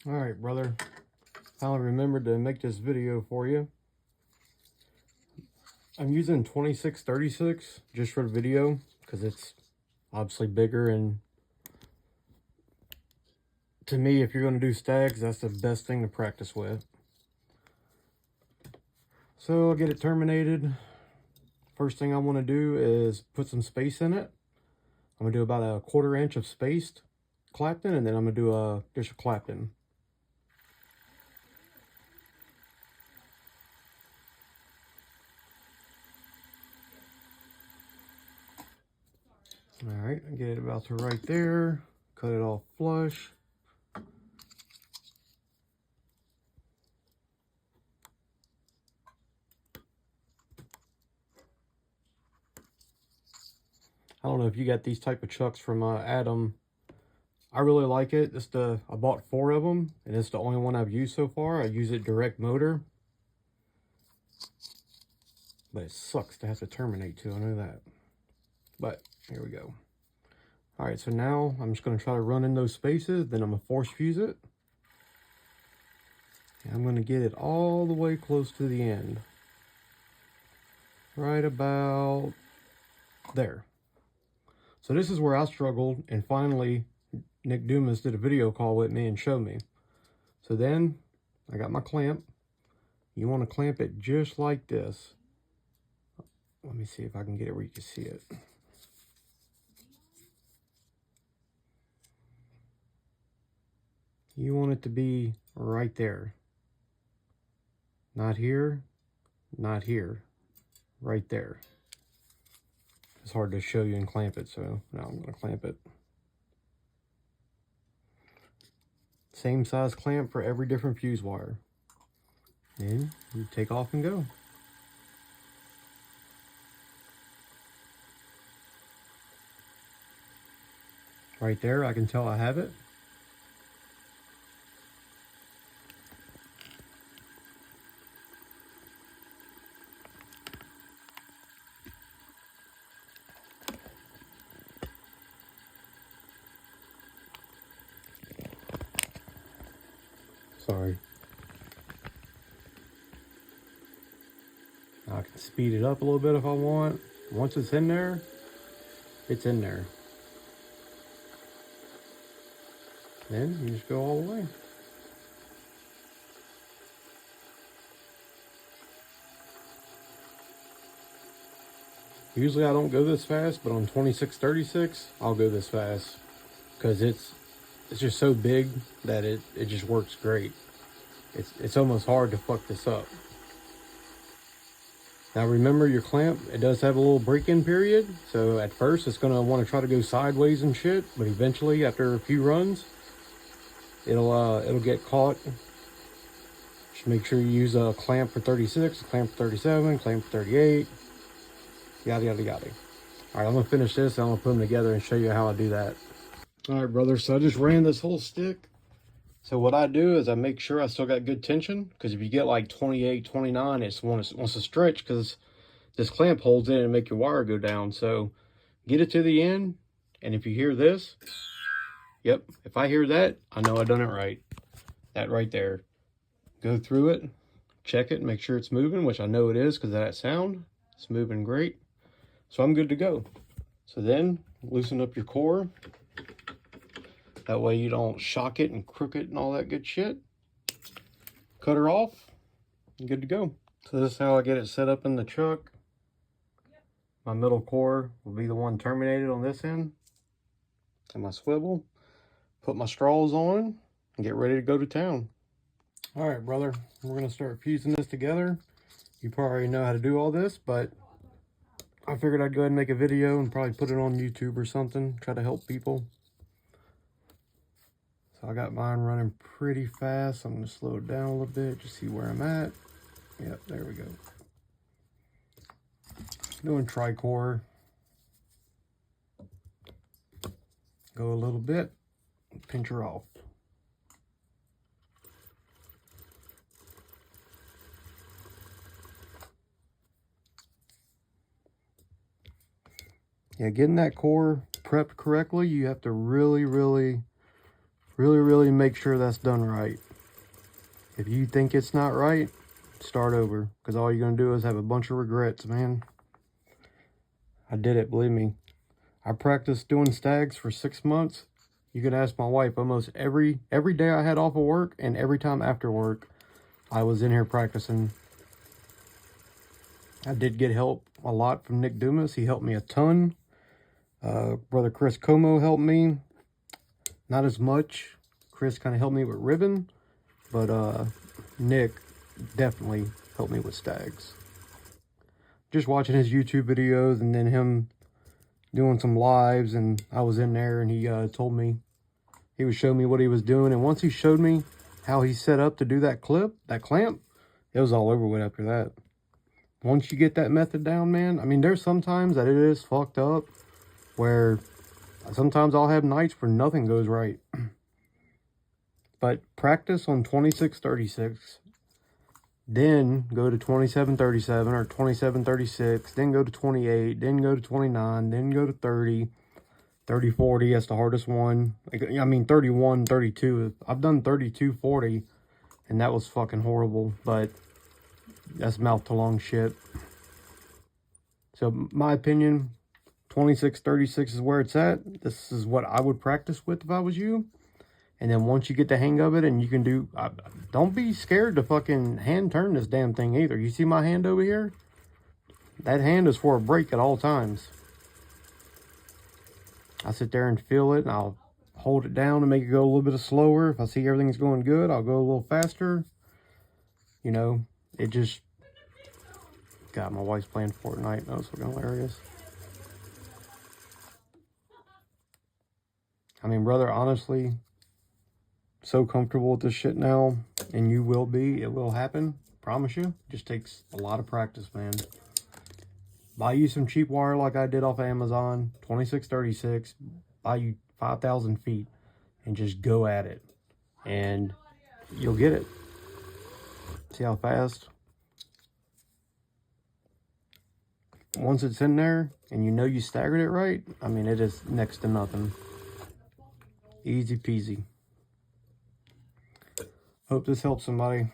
All right, brother. Finally remembered to make this video for you. I'm using 2636 just for the video because it's obviously bigger, and to me, if you're going to do stags, that's the best thing to practice with. So I'll get it terminated. First thing I want to do is put some space in it. I'm going to do about a 1/4 inch of spaced clapton, and then I'm going to do just a clapton. All right, get it about to right there. Cut it off flush. I don't know if you got these type of chucks from Adam. I really like it. I bought 4 of them, and it's the only one I've used so far. I use it direct motor, but it sucks to have to terminate too. I know that, but here we go. All right, so now I'm just going to try to run in those spaces. Then I'm going to force fuse it. And I'm going to get it all the way close to the end, right about there. So this is where I struggled, and finally Nick Dumas did a video call with me and showed me. So then I got my clamp. You want to clamp it just like this. Let me see if I can get it where you can see it. You want it to be right there. Not here, not here, right there. It's hard to show you and clamp it, so now I'm going to clamp it. Same size clamp for every different fuse wire. And you take off and go. Right there, I can tell I have it. Sorry. I can speed it up a little bit if I want. Once it's in there, it's in there. Then you just go all the way. Usually I don't go this fast, but on 2636, I'll go this fast because it's just so big that it just works great. It's almost hard to fuck this up. Now remember your clamp, it does have a little break-in period. So at first it's gonna want to try to go sideways and shit, but eventually after a few runs, it'll get caught. Just make sure you use a clamp for 36, a clamp for 37, clamp for 38, yada yada yada. All right, I'm gonna finish this and I'm gonna put them together and show you how I do that. All right, brother, so I just ran this whole stick. So what I do is I make sure I still got good tension, because if you get like 28, 29, it wants to stretch because this clamp holds in and make your wire go down. So get it to the end, and if you hear this, yep, if I hear that, I know I done it right. That right there. Go through it, check it, make sure it's moving, which I know it is because of that sound. It's moving great. So I'm good to go. So then loosen up your core. That way you don't shock it and crook it and all that good shit. Cut her off, and good to go. So this is how I get it set up in the truck. My middle core will be the one terminated on this end. And my swivel. Put my straws on and get ready to go to town. All right, brother, we're gonna start fusing this together. You probably already know how to do all this, but I figured I'd go ahead and make a video and probably put it on YouTube or something, try to help people. So I got mine running pretty fast. I'm gonna slow it down a little bit, just see where I'm at. Yep, there we go. Doing tri-core. Go a little bit, pinch her off. Yeah, getting that core prepped correctly, you have to really Really, really make sure that's done right. If you think it's not right, start over, because all you're going to do is have a bunch of regrets, man. I did it, believe me. I practiced doing stags for 6 months. You can ask my wife. Almost every day I had off of work, and every time after work, I was in here practicing. I did get help a lot from Nick Dumas. He helped me a ton. Brother Chris Como helped me. Not as much. Chris kind of helped me with ribbon, but Nick definitely helped me with stags. Just watching his YouTube videos and then him doing some lives, and I was in there, and he told me, he was showing me what he was doing, and once he showed me how he set up to do that clamp, it was all over with after that. Once you get that method down, man, I mean, there's sometimes that it is fucked up, where sometimes I'll have nights where nothing goes right. But practice on 26-36, then go to 27-37 or 27-36, then go to 28, then go to 29, then go to 30, 30-40, that's the hardest one. I mean, 31-32. I've done 32-40, and that was fucking horrible, but that's mouth to lung shit. So, my opinion, 26-36 is where it's at. This is what I would practice with if I was you. And then once you get the hang of it, and you can do, don't be scared to fucking hand turn this damn thing either. You see my hand over here? That hand is for a break at all times. I sit there and feel it, and I'll hold it down to make it go a little bit slower. If I see everything's going good, I'll go a little faster. You know, it just... God, my wife's playing Fortnite. That was fucking hilarious. I mean, brother, honestly, so comfortable with this shit now, and you will be. It will happen. Promise you. Just takes a lot of practice, man. Buy you some cheap wire like I did off of Amazon, 26-36. Buy you 5,000 feet and just go at it, and you'll get it. See how fast? Once it's in there and you know you staggered it right, I mean, it is next to nothing. Easy peasy. Hope this helps somebody.